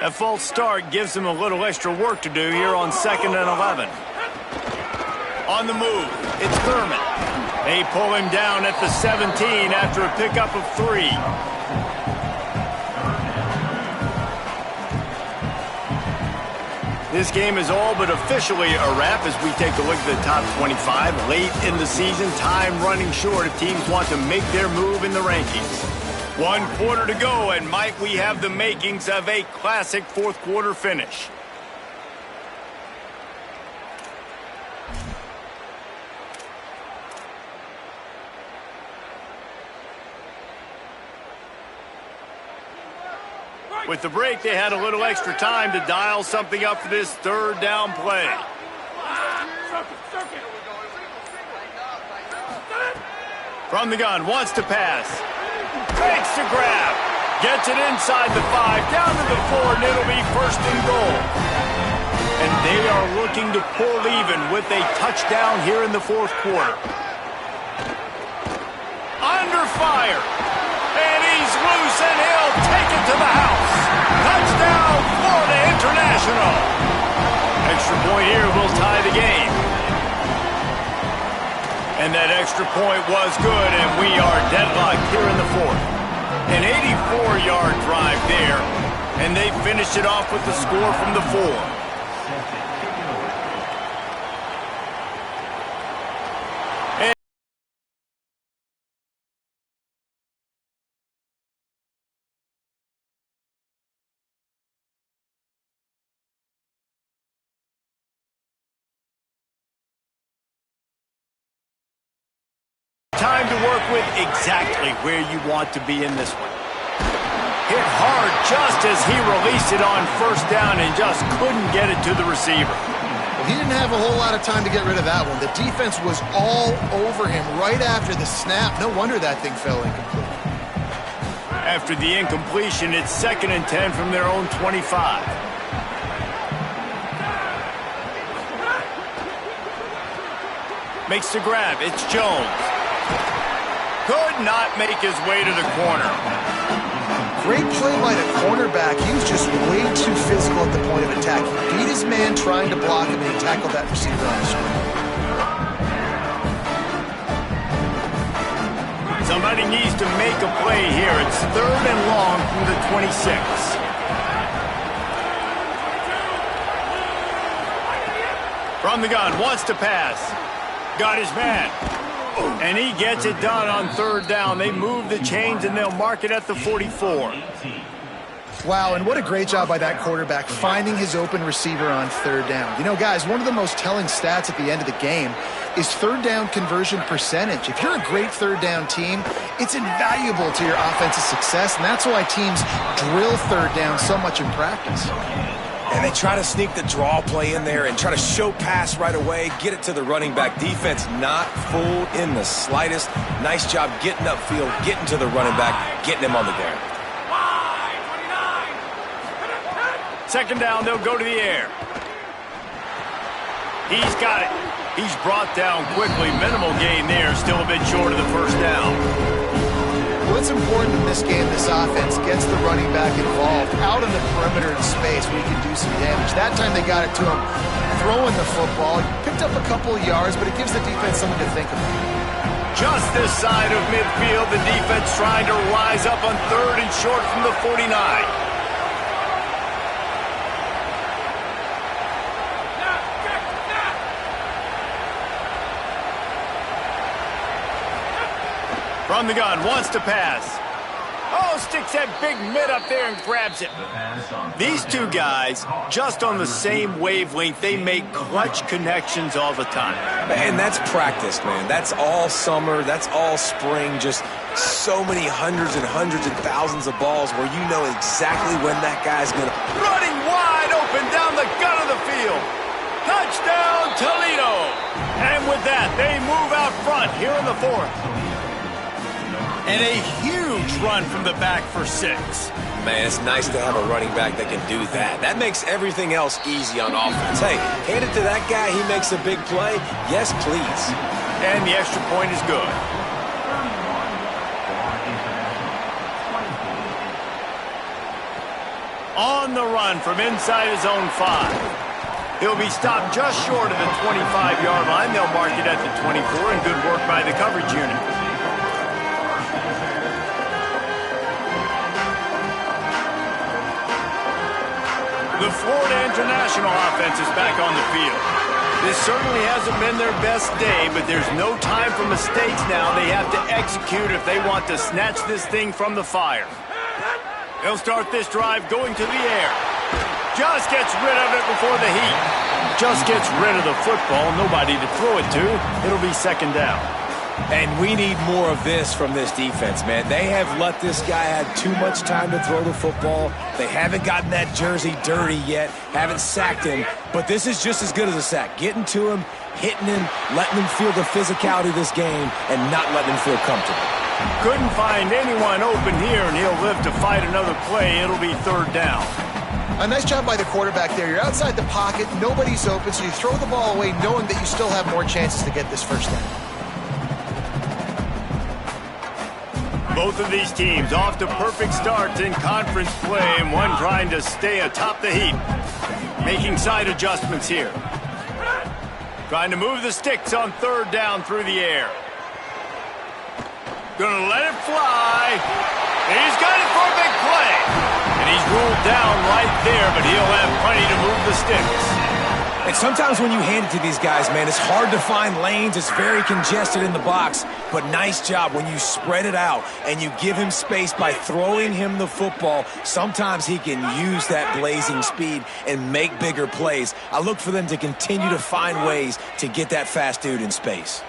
A false start gives him a little extra work to do here on 2nd and 11. On the move, it's Thurman. They pull him down at the 17 after a pickup of 3. This game is all but officially a wrap as we take a look at the top 25. Late in the season, time running short if teams want to make their move in the rankings. 1 quarter to go, and might we have the makings of a classic fourth quarter finish. With the break, they had a little extra time to dial something up for this third down play. From the gun, wants to pass. Makes the grab. Gets it inside the 5, down to the 4, and it'll be first and goal. And they are looking to pull even with a touchdown here in the fourth quarter. Under fire. And he's loose, and he'll take it to the house. Touchdown, Florida International. Extra point here will tie the game. And that extra point was good, and we are deadlocked here in the fourth. An 84-yard drive there, and they finished it off with the score from the 4. Time to work with exactly where you want to be in this one. Hit hard just as he released it on first down and just couldn't get it to the receiver. Well, he didn't have a whole lot of time to get rid of that one. The defense was all over him right after the snap. No wonder that thing fell incomplete. After the incompletion, it's 2nd and 10 from their own 25. Makes the grab. It's Jones. Could not make his way to the corner. Great play by the cornerback. He was just way too physical at the point of attack. He beat his man trying to block him, and he tackled that receiver on the screen. Somebody needs to make a play here. It's 3rd and long from the 26. From the gun, wants to pass. Got his man. And he gets it done on 3rd down. They move the chains, and they'll mark it at the 44. Wow, and what a great job by that quarterback finding his open receiver on 3rd down. You know, guys, one of the most telling stats at the end of the game is 3rd down conversion percentage. If you're a great 3rd down team, it's invaluable to your offensive success, and that's why teams drill 3rd down so much in practice. And they try to sneak the draw play in there and try to show pass right away, get it to the running back. Defense not fooled in the slightest. Nice job getting upfield, getting to the running back, getting him on the ground. 2nd down, they'll go to the air. He's got it. He's brought down quickly. Minimal gain there, still a bit short of the 1st down. What's important in this game, this offense gets the running back involved out in the perimeter in space where he can do some damage. That time they got it to him throwing the football. He picked up a couple of yards, but it gives the defense something to think about. Just this side of midfield, the defense trying to rise up on 3rd and short from the 49. From the gun, wants to pass. Oh, sticks that big mid up there and grabs it. These two guys, just on the same wavelength, they make clutch connections all the time. And that's practice, man. That's all summer. That's all spring. Just so many hundreds and thousands of balls where you know exactly when that guy's going to... Running wide open down the gut of the field. Touchdown, Toledo. And with that, they move out front here in the 4th. And a huge run from the back for 6. Man, it's nice to have a running back that can do that. That makes everything else easy on offense. Hey, hand it to that guy, he makes a big play. Yes, please. And the extra point is good. On the run from inside his own 5. He'll be stopped just short of the 25-yard line. They'll mark it at the 24, and good work by the coverage unit. The Florida International offense is back on the field. This certainly hasn't been their best day, but there's no time for mistakes now. They have to execute if they want to snatch this thing from the fire. They'll start this drive going to the air. Just gets rid of it before the heat. Just gets rid of the football. Nobody to throw it to. It'll be second down. And we need more of this from this defense, man. They have let this guy have too much time to throw the football. They haven't gotten that jersey dirty yet, haven't sacked him, but this is just as good as a sack. Getting to him, hitting him, letting him feel the physicality of this game, and not letting him feel comfortable. Couldn't find anyone open here, and he'll live to fight another play. It'll be third down. A nice job by the quarterback there. You're outside the pocket, nobody's open, so you throw the ball away knowing that you still have more chances to get this first down. Both of these teams off to perfect starts in conference play, and one trying to stay atop the heap. Making side adjustments here. Trying to move the sticks on third down through the air. Gonna let it fly. He's got it for a big play. And he's ruled down right there, but he'll have plenty to move the sticks. And sometimes when you hand it to these guys, man, it's hard to find lanes. It's very congested in the box. But nice job when you spread it out and you give him space by throwing him the football. Sometimes he can use that blazing speed and make bigger plays. I look for them to continue to find ways to get that fast dude in space.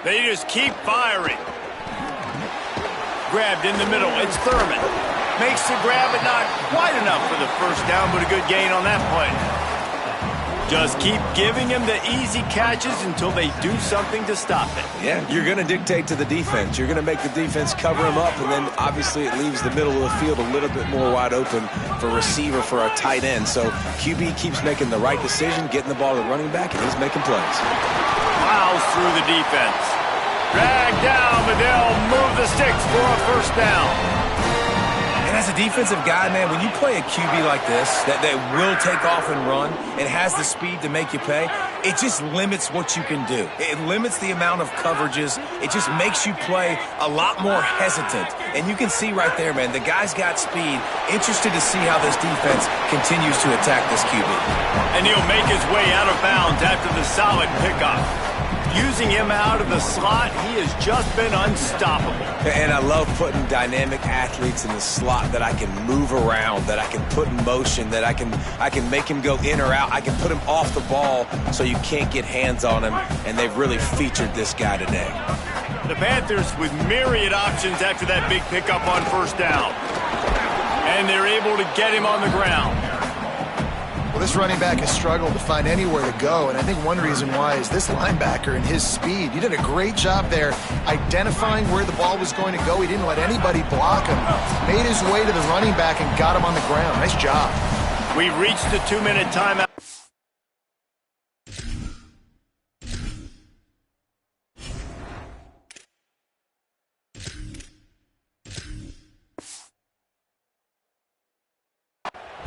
They just keep firing. Grabbed in the middle. It's Thurman. Makes the grab, but not quite enough for the first down, but a good gain on that play. Just keep giving him the easy catches until they do something to stop it. Yeah, you're going to dictate to the defense. You're going to make the defense cover him up, and then obviously it leaves the middle of the field a little bit more wide open for receiver, for a tight end. So QB keeps making the right decision, getting the ball to the running back, and he's making plays. Plows through the defense. Dragged down, but they'll move the sticks for a first down. And as a defensive guy, man, when you play a QB like this, that will take off and run and has the speed to make you pay, it just limits what you can do. It limits the amount of coverages. It just makes you play a lot more hesitant. And you can see right there, man, the guy's got speed. Interested to see how this defense continues to attack this QB. And he'll make his way out of bounds after the solid pickup. Using him out of the slot, he has just been unstoppable. And I love putting dynamic athletes in the slot that I can move around, that I can put in motion, that I can make him go in or out. I can put him off the ball so you can't get hands on him, and they've really featured this guy today. The Panthers with myriad options after that big pickup on first down. And they're able to get him on the ground. Well, this running back has struggled to find anywhere to go, and I think one reason why is this linebacker and his speed. He did a great job there identifying where the ball was going to go. He didn't let anybody block him. Made his way to the running back and got him on the ground. Nice job. We've reached the 2-minute timeout.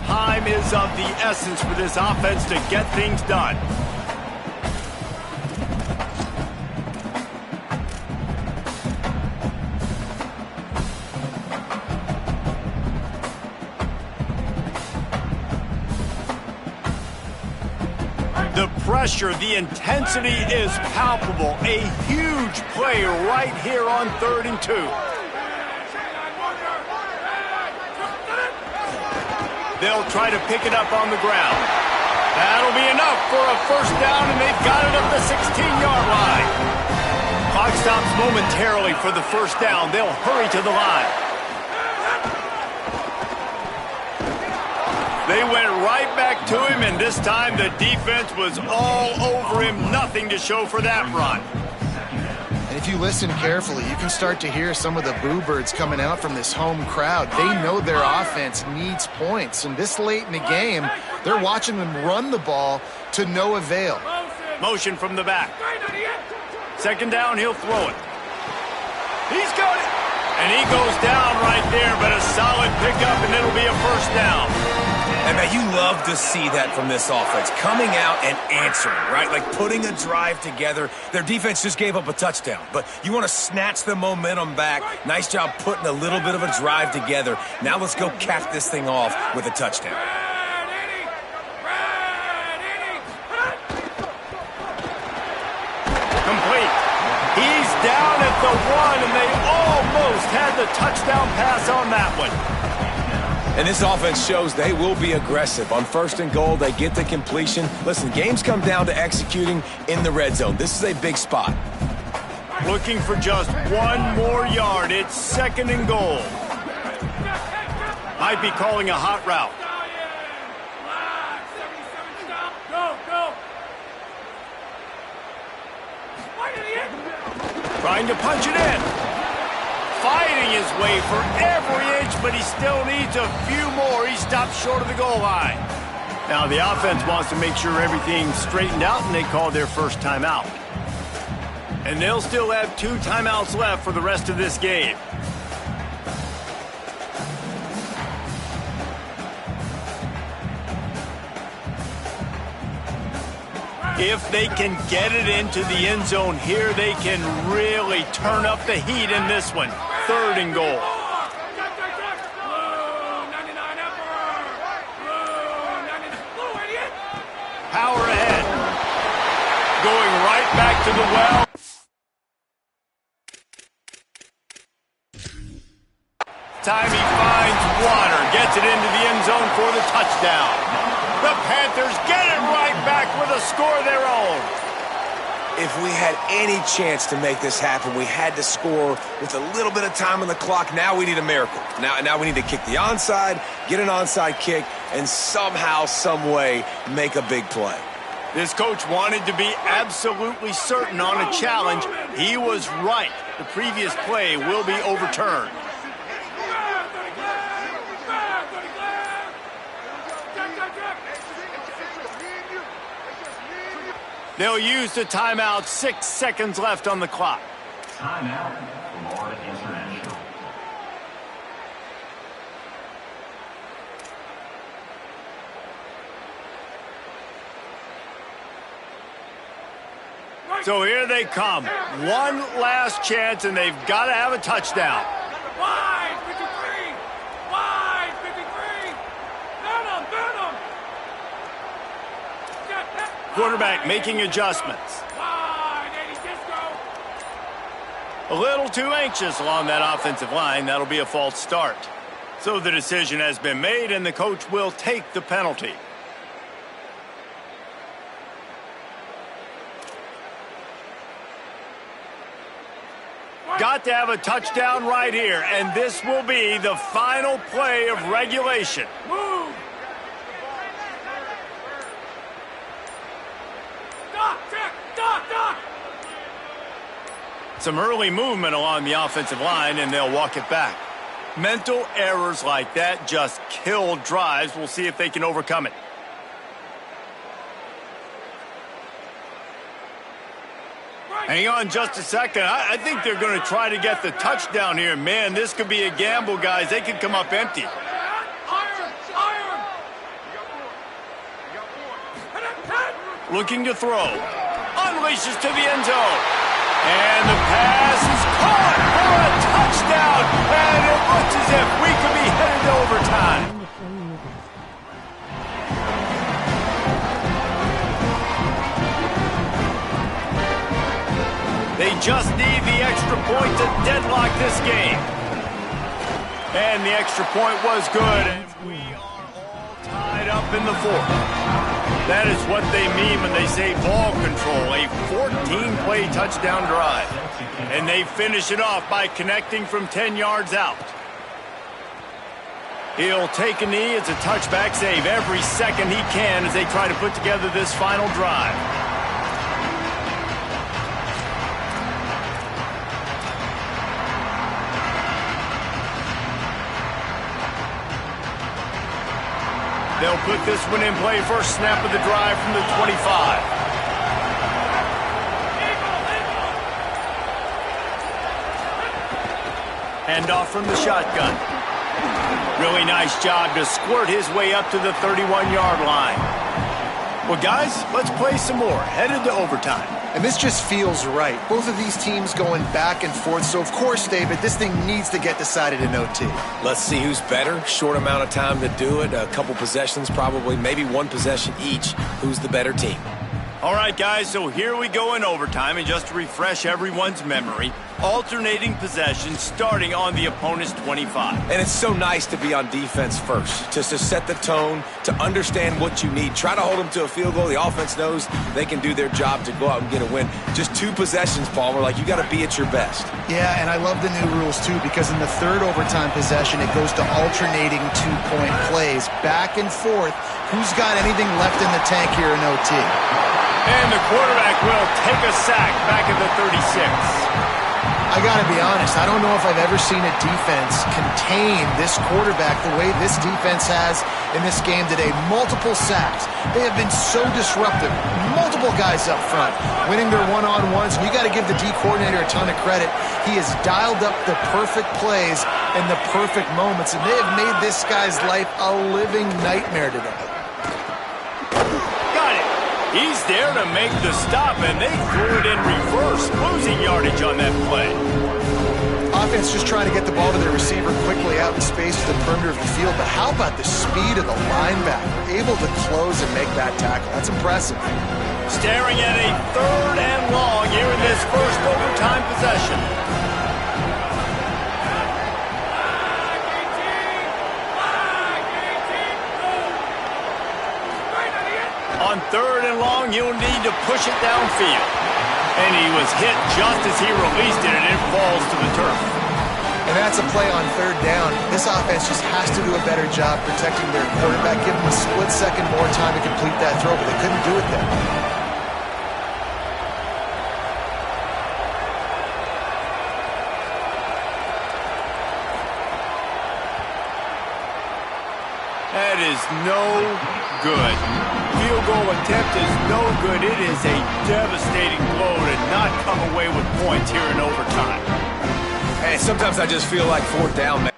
Time is of the essence for this offense to get things done. The pressure, the intensity is palpable. A huge play right here on 3rd and 2. They'll try to pick it up on the ground. That'll be enough for a first down, and they've got it up the 16-yard line. Clock stops momentarily for the first down. They'll hurry to the line. They went right back to him, and this time the defense was all over him. Nothing to show for that run. And if you listen carefully, you can start to hear some of the boo birds coming out from this home crowd. They know their offense needs points, and this late in the game, they're watching them run the ball to no avail. Motion from the back. Second down, he'll throw it. He's got it. And he goes down right there, but a solid pickup, and it'll be a first down. And man, you love to see that from this offense, coming out and answering, right? Like putting a drive together. Their defense just gave up a touchdown, but you want to snatch the momentum back. Nice job putting a little bit of a drive together. Now let's go cap this thing off with a touchdown. Complete. He's down at the 1, and they almost had the touchdown pass on that one. And this offense shows they will be aggressive. On 1st and goal, they get the completion. Listen, games come down to executing in the red zone. This is a big spot. Looking for just 1 more yard. It's 2nd and goal. Might be calling a hot route. Trying to punch it in. Fighting his way for every inch, but he still needs a few more. He stopped short of the goal line. Now the offense wants to make sure everything's straightened out, and they call their first timeout. And they'll still have 2 timeouts left for the rest of this game. If they can get it into the end zone here, they can really turn up the heat in this one. 3rd and goal. Power ahead. Going right back to the well. Time he finds water. Gets it into the end zone for the touchdown. The Panthers get it right back with a score of their own. If we had any chance to make this happen, we had to score with a little bit of time on the clock. Now we need a miracle. Now we need to kick the onside, get an onside kick, and somehow, some way, make a big play. This coach wanted to be absolutely certain on a challenge. He was right. The previous play will be overturned. They'll use the timeout. 6 seconds left on the clock. Timeout, Florida International. So here they come. 1 last chance, and they've got to have a touchdown. Wide, 53! Wide, 53! Burn him! Quarterback making adjustments. Wide, 80 Disco! A little too anxious along that offensive line. That'll be a false start. So the decision has been made, and the coach will take the penalty. Got to have a touchdown right here, and this will be the final play of regulation. Move! Doc! Some early movement along the offensive line, and they'll walk it back. Mental errors like that just kill drives. We'll see if they can overcome it. Hang on just a second. I think they're going to try to get the touchdown here. Man, this could be a gamble, guys. They could come up empty. Iron! Looking to throw. Unleashes to the end zone. And the pass is caught for a touchdown. And it looks as if we could be headed to overtime. They just need the extra point to deadlock this game. And the extra point was good. And we are all tied up in the 4th. That is what they mean when they say ball control. A 14-play touchdown drive. And they finish it off by connecting from 10 yards out. He'll take a knee. It's a touchback save every second he can as they try to put together this final drive. They'll put this one in play. First snap of the drive from the 25. Hand off from the shotgun. Really nice job to squirt his way up to the 31-yard line. Well, guys, let's play some more. Headed to overtime. And this just feels right. Both of these teams going back and forth. So, of course, David, this thing needs to get decided in OT. Let's see who's better. Short amount of time to do it. A couple possessions probably. Maybe one possession each. Who's the better team? All right, guys, so here we go in overtime. And just to refresh everyone's memory, alternating possessions starting on the opponent's 25. And it's so nice to be on defense first, to set the tone, to understand what you need. Try to hold them to a field goal. The offense knows they can do their job to go out and get a win. Just 2 possessions, Palmer, like you got to be at your best. Yeah, and I love the new rules, too, because in the third overtime possession, it goes to alternating 2-point plays, back and forth. Who's got anything left in the tank here in OT? And the quarterback will take a sack back at the 36. I got to be honest, I don't know if I've ever seen a defense contain this quarterback the way this defense has in this game today. Multiple sacks. They have been so disruptive. Multiple guys up front winning their one-on-ones. You got to give the D coordinator a ton of credit. He has dialed up the perfect plays and the perfect moments, and they have made this guy's life a living nightmare today. He's there to make the stop, and they threw it in reverse, losing yardage on that play. Offense just trying to get the ball to their receiver quickly out in space to the perimeter of the field, but how about the speed of the linebacker? Able to close and make that tackle. That's impressive. Staring at a 3rd and long here in this first overtime possession. On 3rd and long, you'll need to push it downfield. And he was hit just as he released it, and it falls to the turf. And that's a play on 3rd down. This offense just has to do a better job protecting their quarterback, give them a split second more time to complete that throw, but they couldn't do it there. That is no good. Field goal attempt is no good. It is a devastating blow to not come away with points here in overtime. Hey, sometimes I just feel like 4th down, man.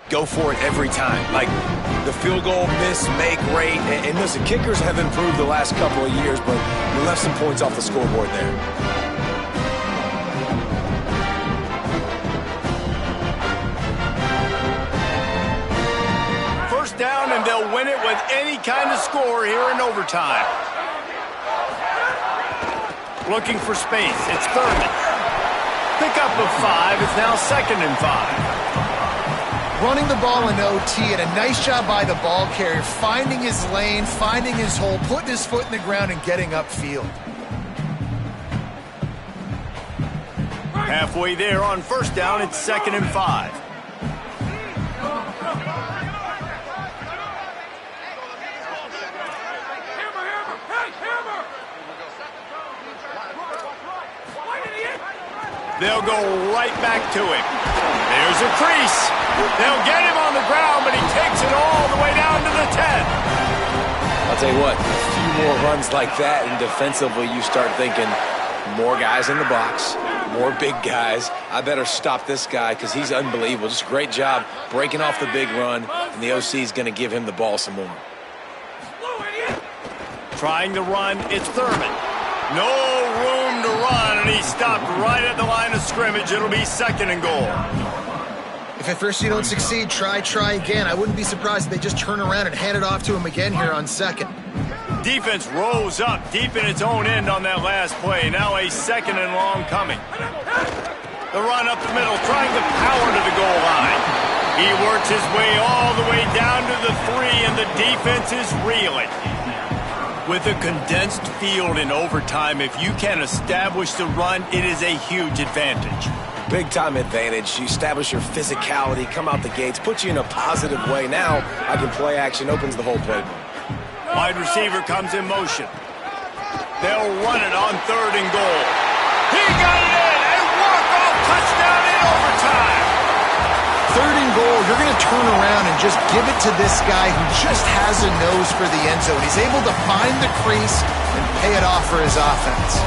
Go for it every time. Like the field goal miss, make rate. And listen, kickers have improved the last couple of years, but we left some points off the scoreboard there. First down, and they'll win it with any kind of score here in overtime. Looking for space. It's Thurman. Pickup of 5. It's now 2nd and 5. Running the ball in OT, and a nice job by the ball carrier, finding his lane, finding his hole, putting his foot in the ground, and getting upfield. Halfway there on 1st down, it's 2nd and 5. They'll go right back to him. There's a crease. They'll get him on the ground, but he takes it all the way down to the 10. I'll tell you what, a few more runs like that, and defensively you start thinking more guys in the box, more big guys. I better stop this guy because he's unbelievable. Just a great job breaking off the big run, and the OC is going to give him the ball some more. Trying to run, it's Thurman. No room to run, and he stopped right at the line of scrimmage. It'll be 2nd and goal. If at first you don't succeed, try again. I wouldn't be surprised if they just turn around and hand it off to him again here on 2nd. Defense rose up deep in its own end on that last play. Now a 2nd and long coming. The run up the middle, trying to power to the goal line. He works his way all the way down to the 3, and the defense is reeling. With a condensed field in overtime, if you can establish the run, it is a huge advantage. Big-time advantage. You establish your physicality, come out the gates, put you in a positive way. Now, I can play action, opens the whole playbook. Wide receiver comes in motion. They'll run it on 3rd and goal. He got it in! A walk-off touchdown in overtime! 3rd and goal, you're going to turn around and just give it to this guy who just has a nose for the end zone. He's able to find the crease and pay it off for his offense.